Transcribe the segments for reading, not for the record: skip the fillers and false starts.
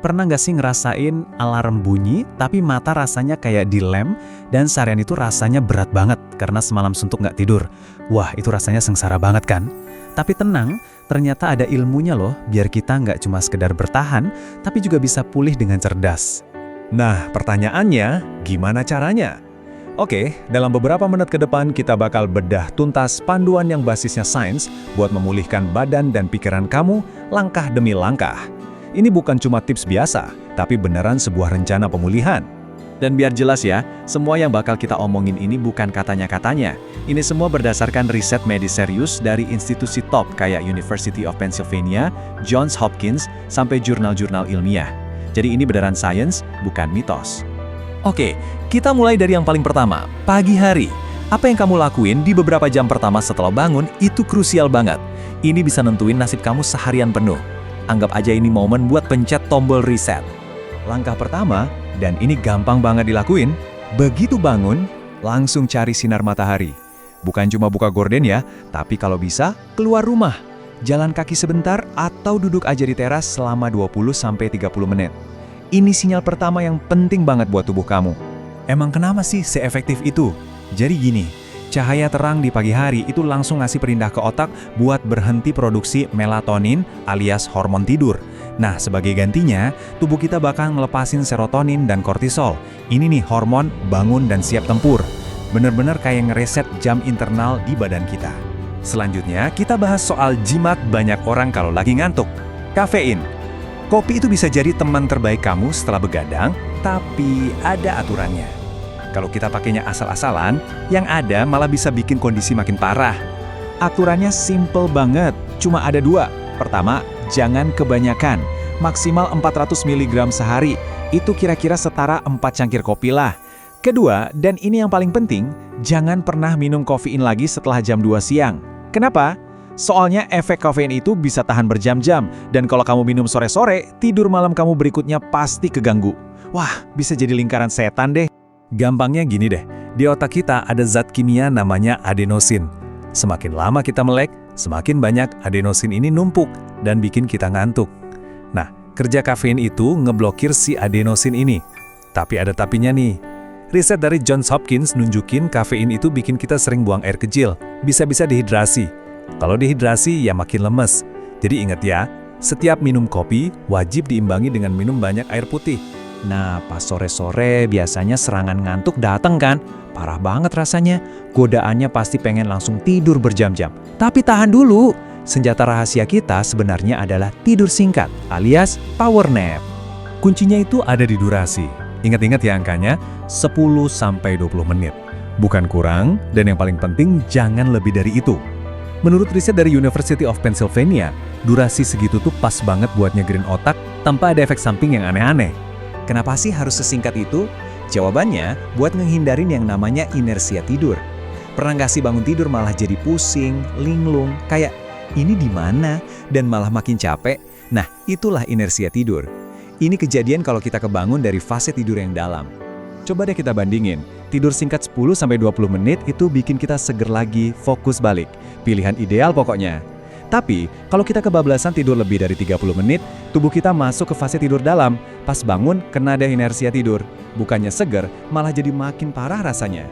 Pernah nggak sih ngerasain alarm bunyi, tapi mata rasanya kayak dilem, dan seharian itu rasanya berat banget karena semalam suntuk nggak tidur? Wah, itu rasanya sengsara banget kan? Tapi tenang, ternyata ada ilmunya loh, biar kita nggak cuma sekedar bertahan, tapi juga bisa pulih dengan cerdas. Nah, pertanyaannya, gimana caranya? Oke, dalam beberapa menit ke depan kita bakal bedah tuntas panduan yang basisnya sains buat memulihkan badan dan pikiran kamu langkah demi langkah. Ini bukan cuma tips biasa, tapi beneran sebuah rencana pemulihan. Dan biar jelas ya, semua yang bakal kita omongin ini bukan katanya-katanya. Ini semua berdasarkan riset medis serius dari institusi top kayak University of Pennsylvania, Johns Hopkins, sampai jurnal-jurnal ilmiah. Jadi ini beneran sains, bukan mitos. Oke, kita mulai dari yang paling pertama, pagi hari. Apa yang kamu lakuin di beberapa jam pertama setelah bangun itu krusial banget. Ini bisa nentuin nasib kamu seharian penuh. Anggap aja ini momen buat pencet tombol reset. Langkah pertama, dan ini gampang banget dilakuin, begitu bangun, langsung cari sinar matahari. Bukan cuma buka gorden ya, tapi kalau bisa, keluar rumah. Jalan kaki sebentar atau duduk aja di teras selama 20-30 menit. Ini sinyal pertama yang penting banget buat tubuh kamu. Emang kenapa sih seefektif itu? Jadi gini, cahaya terang di pagi hari itu langsung ngasih perintah ke otak buat berhenti produksi melatonin alias hormon tidur. Nah, sebagai gantinya, tubuh kita bakal ngelepasin serotonin dan kortisol. Ini nih hormon bangun dan siap tempur. Bener-bener kayak ngereset jam internal di badan kita. Selanjutnya, kita bahas soal jimat banyak orang kalau lagi ngantuk. Kafein. Kopi itu bisa jadi teman terbaik kamu setelah begadang, tapi ada aturannya. Kalau kita pakainya asal-asalan, yang ada malah bisa bikin kondisi makin parah. Aturannya simple banget, cuma ada 2. Pertama, jangan kebanyakan, maksimal 400 mg sehari, itu kira-kira setara 4 cangkir kopi lah. Kedua, dan ini yang paling penting, jangan pernah minum kafein lagi setelah jam 2 siang. Kenapa? Soalnya efek kafein itu bisa tahan berjam-jam, dan kalau kamu minum sore-sore, tidur malam kamu berikutnya pasti keganggu. Wah, bisa jadi lingkaran setan deh. Gampangnya gini deh, di otak kita ada zat kimia namanya adenosin. Semakin lama kita melek, semakin banyak adenosin ini numpuk dan bikin kita ngantuk. Nah, kerja kafein itu ngeblokir si adenosin ini. Tapi ada tapinya nih. Riset dari Johns Hopkins nunjukin kafein itu bikin kita sering buang air kecil, bisa-bisa dehidrasi. Kalau dehidrasi ya makin lemes. Jadi ingat ya, setiap minum kopi wajib diimbangi dengan minum banyak air putih. Nah, pas sore-sore biasanya serangan ngantuk datang kan? Parah banget rasanya. Godaannya pasti pengen langsung tidur berjam-jam. Tapi tahan dulu. Senjata rahasia kita sebenarnya adalah tidur singkat, alias power nap. Kuncinya itu ada di durasi. Ingat-ingat ya angkanya, 10-20 menit. Bukan kurang, dan yang paling penting jangan lebih dari itu. Menurut riset dari University of Pennsylvania, durasi segitu tuh pas banget buat nyegerin otak tanpa ada efek samping yang aneh-aneh. Kenapa sih harus sesingkat itu? Jawabannya, buat ngehindarin yang namanya inersia tidur. Pernah nggak sih bangun tidur malah jadi pusing, linglung, kayak ini di mana? Dan malah makin capek? Nah, itulah inersia tidur. Ini kejadian kalau kita kebangun dari fase tidur yang dalam. Coba deh kita bandingin, tidur singkat 10-20 menit itu bikin kita seger lagi, fokus balik. Pilihan ideal pokoknya. Tapi, kalau kita kebablasan tidur lebih dari 30 menit, tubuh kita masuk ke fase tidur dalam. Pas bangun, kena deh inersia tidur. Bukannya seger, malah jadi makin parah rasanya.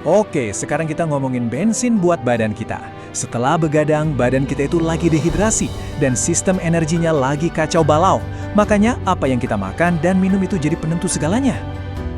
Oke, sekarang kita ngomongin bensin buat badan kita. Setelah begadang, badan kita itu lagi dehidrasi, dan sistem energinya lagi kacau balau. Makanya, apa yang kita makan dan minum itu jadi penentu segalanya.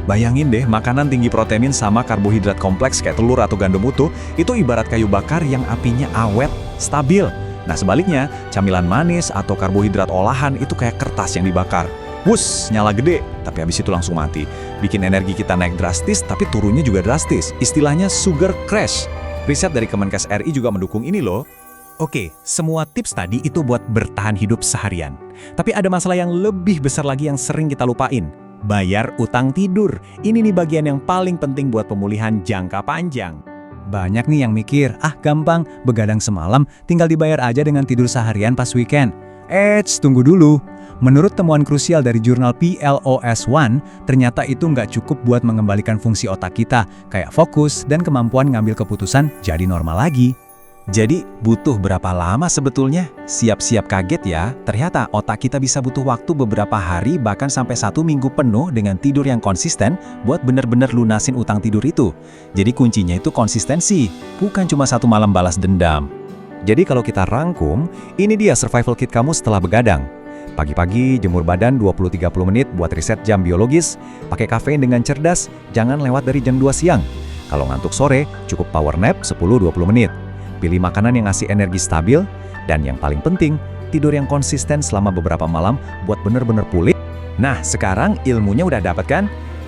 Bayangin deh, makanan tinggi protein sama karbohidrat kompleks kayak telur atau gandum utuh, itu ibarat kayu bakar yang apinya awet, stabil. Nah sebaliknya, camilan manis atau karbohidrat olahan itu kayak kertas yang dibakar. Wus, nyala gede, tapi habis itu langsung mati. Bikin energi kita naik drastis, tapi turunnya juga drastis. Istilahnya sugar crash. Riset dari Kemenkes RI juga mendukung ini loh. Oke, semua tips tadi itu buat bertahan hidup seharian. Tapi ada masalah yang lebih besar lagi yang sering kita lupain. Bayar utang tidur. Ini nih bagian yang paling penting buat pemulihan jangka panjang. Banyak nih yang mikir, gampang, begadang semalam, tinggal dibayar aja dengan tidur seharian pas weekend. Tunggu dulu. Menurut temuan krusial dari jurnal PLOS ONE, ternyata itu nggak cukup buat mengembalikan fungsi otak kita, kayak fokus dan kemampuan ngambil keputusan jadi normal lagi. Jadi, butuh berapa lama sebetulnya? Siap-siap kaget ya, ternyata otak kita bisa butuh waktu beberapa hari bahkan sampai 1 minggu penuh dengan tidur yang konsisten buat bener-bener lunasin utang tidur itu. Jadi kuncinya itu konsistensi, bukan cuma 1 malam balas dendam. Jadi kalau kita rangkum, ini dia survival kit kamu setelah begadang. Pagi-pagi jemur badan 20-30 menit buat riset jam biologis, pakai kafein dengan cerdas, jangan lewat dari jam 2 siang. Kalau ngantuk sore, cukup power nap 10-20 menit. Pilih makanan yang ngasih energi stabil, dan yang paling penting, tidur yang konsisten selama beberapa malam buat bener-bener pulih. Nah, sekarang ilmunya udah dapat kan?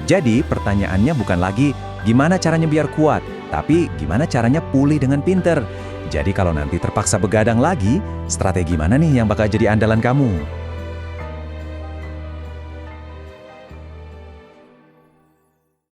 Jadi pertanyaannya bukan lagi gimana caranya biar kuat, tapi gimana caranya pulih dengan pinter. Jadi kalau nanti terpaksa begadang lagi, strategi mana nih yang bakal jadi andalan kamu?